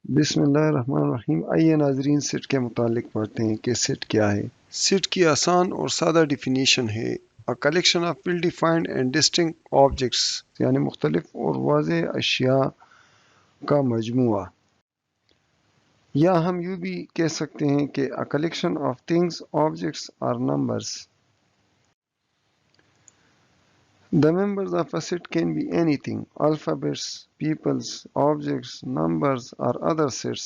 بسم اللہ الرحمن الرحیم۔ آئیے ناظرین سیٹ کے متعلق پڑھتے ہیں کہ سیٹ کیا ہے۔ سیٹ کی آسان اور سادہ ڈیفینیشن ہے a collection of well defined and distinct objects، یعنی مختلف اور واضح اشیاء کا مجموعہ، یا ہم یوں بھی کہہ سکتے ہیں کہ a collection of things, objects or numbers۔ The members of a set can be anything: alphabets, peoples, objects, numbers or other sets۔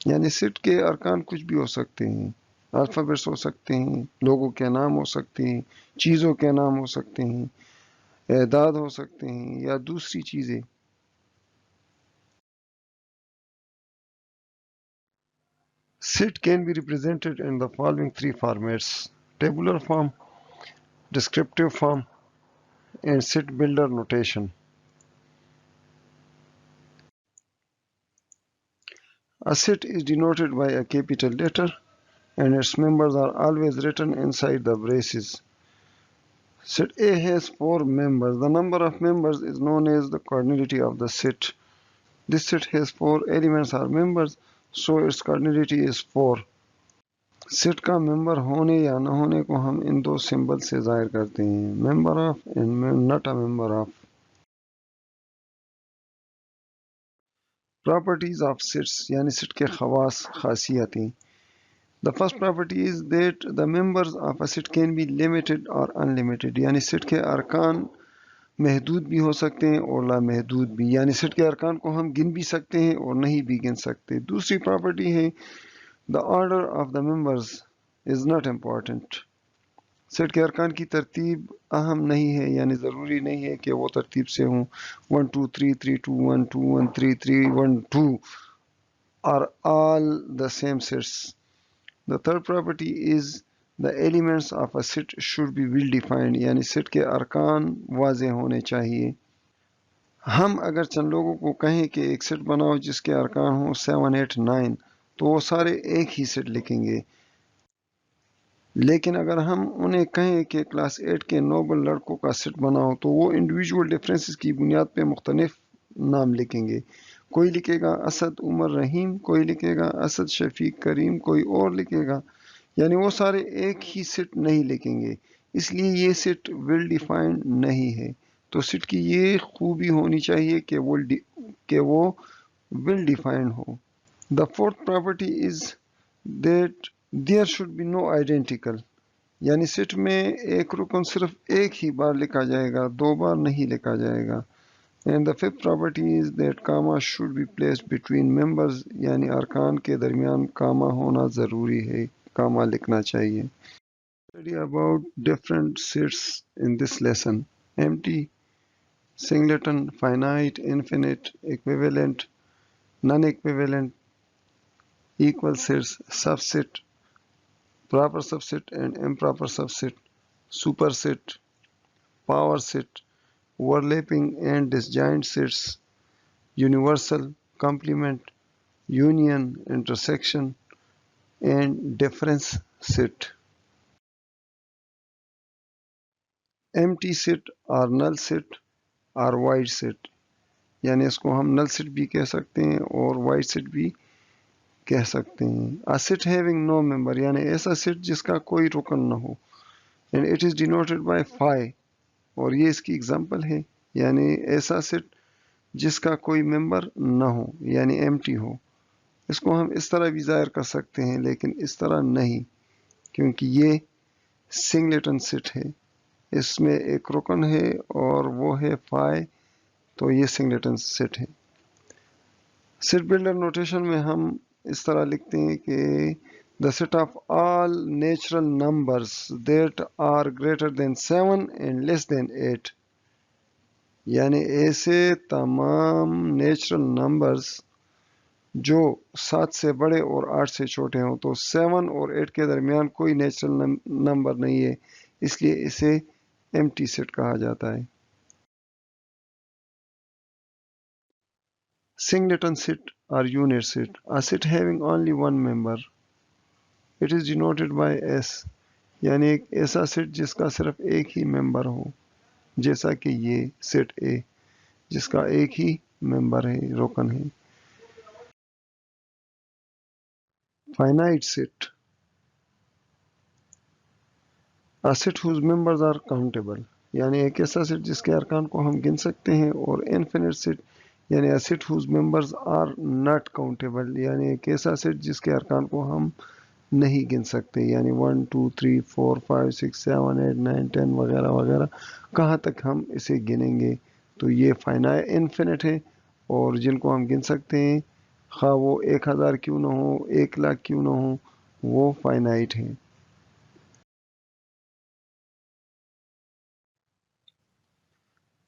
یعنی سیٹ کے ارکان کچھ بھی ہو سکتے ہیں، الفابیٹس ہو سکتے ہیں، لوگوں کے نام ہو سکتے ہیں، چیزوں کے نام ہو سکتے ہیں، اعداد ہو سکتے ہیں یا دوسری چیزیں۔ Set can be represented in the following three formats: tabular form, descriptive form and set builder notation۔ A set is denoted by a capital letter and its members are always written inside the braces۔ Set A has 4 members. The number of members is known as the cardinality of the set۔ This set has 4 elements or members, so its cardinality is 4۔ Set کا ممبر ہونے یا نہ ہونے کو ہم ان دو symbol سے ظاہر کرتے ہیں: member of and not a member of. Properties of sets, یعنی سیٹ کے خواص، خاصیتیں۔ The first property is that the members of a set can be limited or unlimited، یعنی سیٹ کے ارکان محدود بھی ہو سکتے ہیں اور لامحدود بھی، یعنی سیٹ کے ارکان کو ہم گن بھی سکتے ہیں اور نہیں بھی گن سکتے۔ دوسری پراپرٹی ہے the order of the members is not important۔ Set کے ارکان کی ترتیب اہم نہیں ہے، یعنی ضروری نہیں ہے کہ وہ ترتیب سے ہوں۔ 1 2 3 3 2 1 2 1 3 3 1 2 are all the same sets۔ The third property is the elements of a set should be well defined، یعنی سیٹ کے ارکان واضح ہونے چاہیے۔ ہم اگر چند لوگوں کو کہیں کہ ایک سیٹ بناؤ جس کے ارکان ہوں 7 8 9 تو وہ سارے ایک ہی سیٹ لکھیں گے، لیکن اگر ہم انہیں کہیں کہ کلاس 8 کے نوبل لڑکوں کا سیٹ بناؤ تو وہ انڈیویجول ڈفرینسز کی بنیاد پہ مختلف نام لکھیں گے۔ کوئی لکھے گا اسد عمر رحیم، کوئی لکھے گا اسد شفیق کریم، کوئی اور لکھے گا، یعنی وہ سارے ایک ہی سیٹ نہیں لکھیں گے، اس لیے یہ سیٹ ویل ڈیفائنڈ نہیں ہے۔ تو سیٹ کی یہ خوبی ہونی چاہیے کہ وہ ویل ڈیفائنڈ ہو۔ The fourth property is that there should be no identical، یعنی سیٹ میں ایک رکن صرف ایک ہی بار لکھا جائے گا، 2 بار نہیں لکھا جائے گا۔ And the fifth property is that comma should be placed between members، یعنی ارکان کے درمیان کاما ہونا ضروری ہے، کاما لکھنا چاہیے۔ Study about different sets in this lesson: empty, singleton, finite, infinite, equivalent, non-equivalent, equal sets, subset, proper subset and improper subset, superset, power set, overlapping and disjoint sets, universal, complement, union, intersection and difference set۔ empty set اور null set اور void set، یعنی اس کو ہم null set بھی کہہ سکتے ہیں اور void set بھی کہہ سکتے ہیں۔ A set having no member، یعنی ایسا سیٹ جس کا کوئی رکن نہ ہو، and it is denoted by phi، اور یہ اس کی اگزامپل ہے، یعنی ایسا سیٹ جس کا کوئی ممبر نہ ہو یعنی ایمٹی ہو۔ اس کو ہم اس طرح بھی ظاہر کر سکتے ہیں لیکن اس طرح نہیں، کیونکہ یہ سنگلیٹن سیٹ ہے، اس میں ایک رکن ہے اور وہ ہے phi، تو یہ سنگلیٹن سیٹ ہے۔ سیٹ بلڈر نوٹیشن میں ہم اس طرح لکھتے ہیں کہ the set of all natural numbers that are greater than 7 and less than 8، یعنی ایسے تمام نیچرل نمبرز جو 7 سے بڑے اور 8 سے چھوٹے ہوں، تو 7 اور 8 کے درمیان کوئی نیچرل نمبر نہیں ہے، اس لیے اسے ایمٹی سیٹ کہا جاتا ہے۔ Singleton set or unit set: a set having only one member, it is denoted by S، یعنی ایک ایسا سیٹ جس کا صرف ایک ہی ممبر ہو، جیسا کہ یہ سیٹ A۔ جس کا ایک ہی ممبر ہے، رکن ہے۔ Finite set, a set whose members are countable، یعنی ایک ایسا سیٹ جس کے ارکان کو ہم گن سکتے ہیں، اور انفینٹ سیٹ یعنی a set whose members are not countable، یعنی ایک ایسا سیٹ جس کے ارکان کو ہم نہیں گن سکتے، یعنی 1 2 3 4 5 6 7 8 9 10 وغیرہ وغیرہ کہاں تک ہم اسے گنیں گے۔ تو یہ انفینٹ ہے، اور جن کو ہم گن سکتے ہیں خواہ وہ 1000 کیوں نہ ہو، 1,00,000 کیوں نہ ہو، وہ فائنائٹ ہیں۔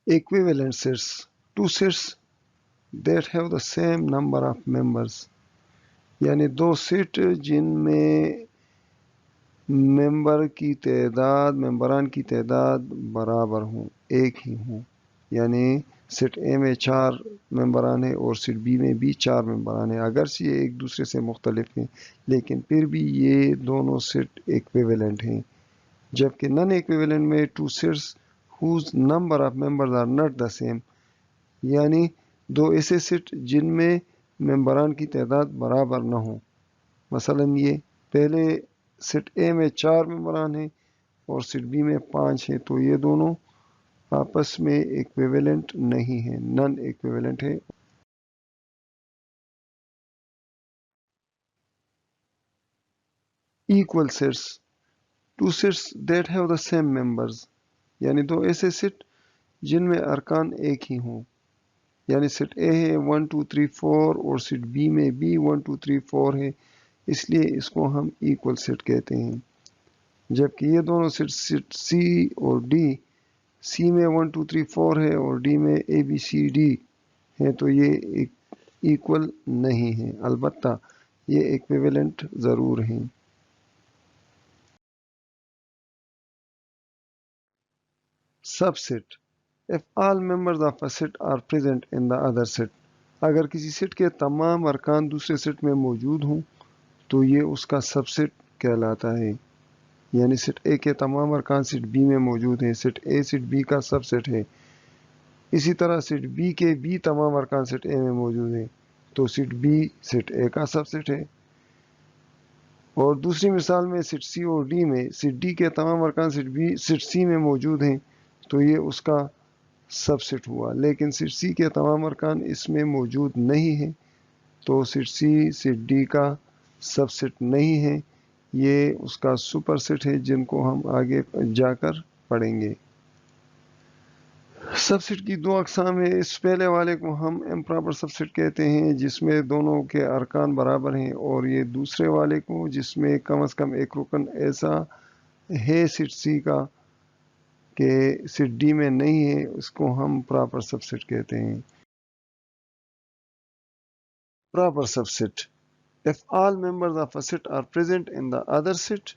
Equivalent sets، two sets that have the same number of members، یعنی دو سیٹ جن میں ممبران کی تعداد برابر ہوں، ایک ہی ہوں، یعنی سیٹ اے میں 4 ممبران ہیں اور سیٹ بی میں بھی 4 ممبران ہیں، اگرچہ یہ ایک دوسرے سے مختلف ہیں لیکن پھر بھی یہ دونوں سیٹ ایکویولنٹ ہیں۔ جبکہ نن ایکویولنٹ میں two sets whose number of members are not the same، یعنی دو ایسے سیٹ جن میں ممبران کی تعداد برابر نہ ہو، مثلا یہ پہلے سیٹ اے میں 4 ممبران ہیں اور سیٹ بی میں 5 ہیں، تو یہ دونوں آپس میں ایکویولنٹ نہیں ہیں، نن ایکویولنٹ ہے۔ Equal sets, two sets that have the same members, یعنی دو ایسے سیٹ جن میں ارکان ایک ہی ہوں، یعنی سیٹ اے ہے 1 2 3 4 اور سیٹ بی میں بھی 1 2 3 4 ہے، اس لیے اس کو ہم ایکول سیٹ کہتے ہیں۔ جبکہ یہ دونوں سیٹ سی اور ڈی، سی میں 1 2 3 4 ہے اور ڈی میں اے بی سی ڈی ہے، تو یہ ایکول نہیں ہیں، البتہ یہ ایکویولنٹ ضرور ہیں۔ سب set, if all members of a set are present in the other set، اگر کسی سیٹ کے تمام ارکان دوسرے سیٹ میں موجود ہوں تو یہ اس کا سب سیٹ کہلاتا ہے، یعنی سیٹ اے کے تمام ارکان سیٹ بی میں موجود ہیں، سیٹ اے سیٹ بی کا سب سیٹ ہے۔ اسی طرح سیٹ بی کے بھی تمام ارکان سیٹ اے میں موجود ہیں تو سیٹ بی سیٹ اے کا سب سیٹ ہے۔ اور دوسری مثال میں سیٹ سی اور ڈی میں سیٹ ڈی کے تمام ارکان سیٹ سی میں موجود ہیں تو یہ اس کا سب سیٹ ہوا، لیکن سیٹ سی کے تمام ارکان اس میں موجود نہیں ہیں تو سیٹ سی سیٹ ڈی کا سب سیٹ نہیں ہے، یہ اس کا سپر سیٹ ہے، جن کو ہم آگے جا کر پڑھیں گے۔ سب سیٹ کی دو اقسام ہیں، اس پہلے والے کو ہم امپراپر سب سیٹ کہتے ہیں جس میں دونوں کے ارکان برابر ہیں، اور یہ دوسرے والے کو جس میں کم از کم ایک رکن ایسا ہے سیٹ سی کا کہ سیٹ ڈی میں نہیں ہے، اس کو ہم پراپر سب سیٹ کہتے ہیں۔ Proper subset, if all members of a set are present in the other set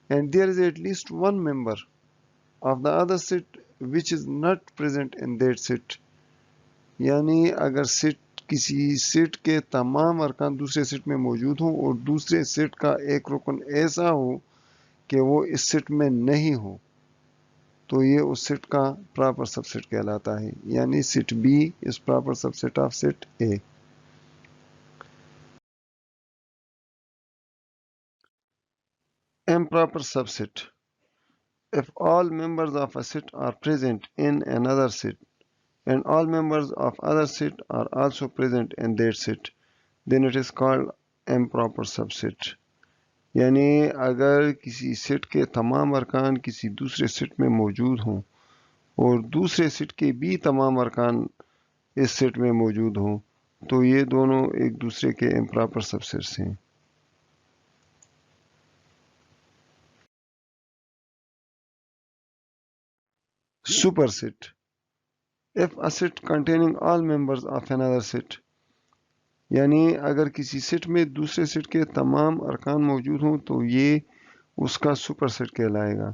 and there is at least one member of the other set which is not present in that set، یعنی اگر کسی set کے تمام ارکان دوسرے set میں موجود ہوں اور دوسرے سیٹ کا ایک رکن ایسا ہو کہ وہ اس سیٹ میں نہیں ہو تو یہ اس سیٹ کا پراپر سب سیٹ کہلاتا ہے، یعنی set B is proper subset of set A. Improper subset، if all members of a set are present in another set and all members of other set are also present in that set then it is called improper subset، یعنی اگر کسی set کے تمام ارکان کسی دوسرے set میں موجود ہوں اور دوسرے سیٹ کے بھی تمام ارکان اس سیٹ میں موجود ہوں تو یہ دونوں ایک دوسرے کے امپراپر سب سیٹس ہیں۔ Superset, if a set containing all members of another set، یعنی اگر کسی سیٹ میں دوسرے سیٹ کے تمام ارکان موجود ہوں تو یہ اس کا سپر سیٹ کہلائے گا۔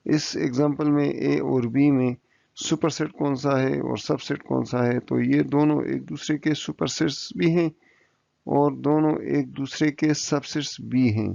اس ایگزامپل میں اے اور بی میں سپر سیٹ کون سا ہے اور سب سیٹ کون سا ہے، تو یہ دونوں ایک دوسرے کے سپر سیٹس بھی ہیں اور دونوں ایک دوسرے کے سب سیٹس بھی ہیں۔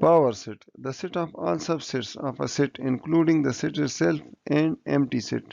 Power set, the set of all subsets of a set including the set itself and empty set,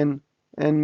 n, n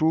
2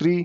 3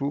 2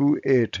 2 8,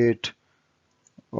8।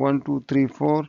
1 2 3 4,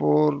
4,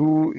2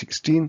16,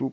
2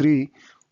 3,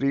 3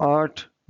8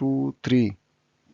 2 3,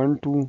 1 2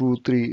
2 3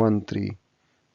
1 3,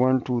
1 2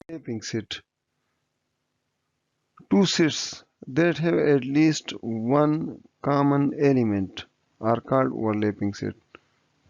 Overlapping set, two sets that have at least one common element are called overlapping set.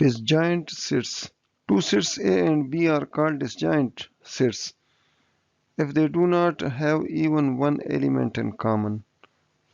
Disjoint sets, two sets A and B are called disjoint sets if they do not have even one element in common.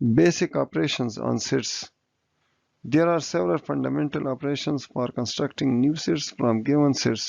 Basic operations on sets. There are several fundamental operations for constructing new sets from given sets,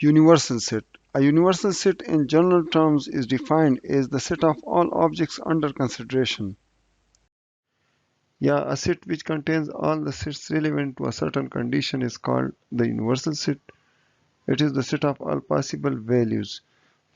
Universal set. A universal set in general terms is defined as the set of all objects under consideration. Yeah, a set which contains all the sets relevant to a certain condition is called the universal set. It is the set of all possible values.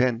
10,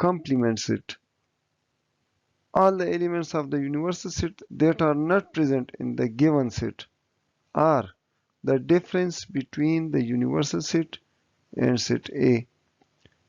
Complement set. All the elements of the universal set that are not present in the given set are the difference between the universal set and set A.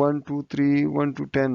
1 2 3 1 to 10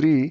3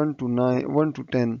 1 to 9 1 to 10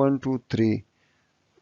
1 2 3,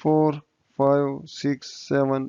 4 5 6 7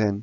10,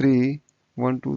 3 1 2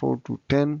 4 to 10,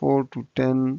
4 to 10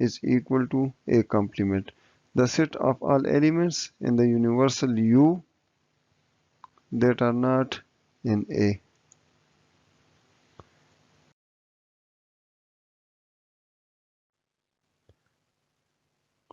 is equal to a complement. The set of all elements in the universal U that are not in A.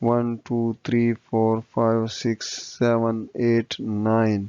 1 2 3 4 5 6 7 8 9,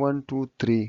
1 2 3,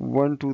1 2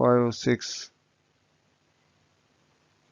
5 6,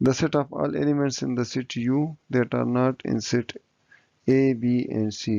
The set of all elements in the set U that are not in set A, B and C.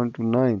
1 to 9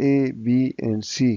A, B and C।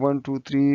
1 2 3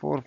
4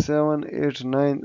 7 8 9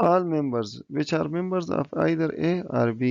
All members which are members of either A or B,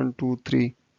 1 2 3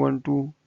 1 2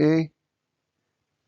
A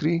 3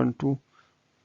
1 2,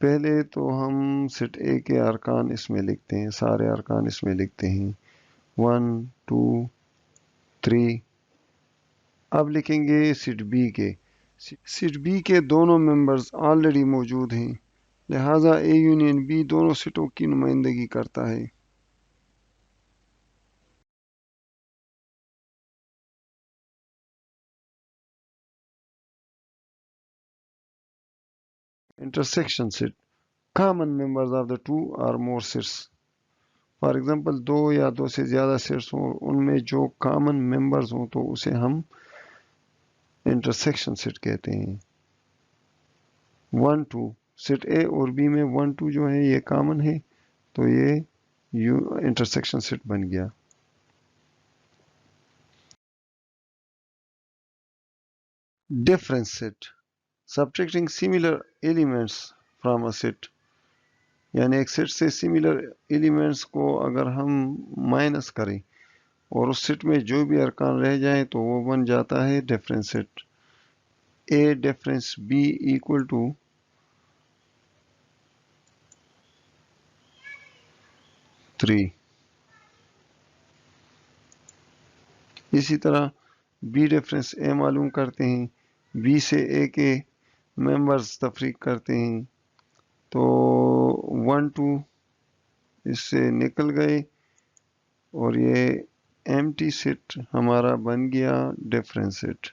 پہلے تو ہم set اے کے ارکان اس میں لکھتے ہیں، سارے ارکان اس میں لکھتے ہیں 1 2 3۔ اب لکھیں گے سیٹ بی کے۔ سیٹ بی کے دونوں ممبرز آلریڈی موجود ہیں، لہٰذا اے یونین بی دونوں سیٹوں کی نمائندگی کرتا ہے۔ Intersection set, common members of the two or more sets. For example دو یا دو سے زیادہ سیٹس ہوں، ان میں جو کامن ممبرز ہوں تو اسے ہم انٹرسیکشن سیٹ کہتے ہیں۔ 1 2 سیٹ اے اور بی میں 1 2 جو ہے یہ کامن ہے تو یہ انٹرسیکشن سیٹ بن گیا۔ Difference set, subtracting similar elements from A set, یعنی ایک سیٹ سے سیملر ایلیمنٹس کو اگر ہم مائنس کریں اور اس سیٹ میں جو بھی ارکان رہ جائیں تو وہ بن جاتا ہے difference set. A difference B equal to 3۔ اسی طرح بی ڈفرنس اے معلوم کرتے ہیں، بی سے اے کے ممبرز تفریق کرتے ہیں تو 1 2 اس سے نکل گئے اور یہ ایمٹی سیٹ ہمارا بن گیا ڈفرنس سیٹ۔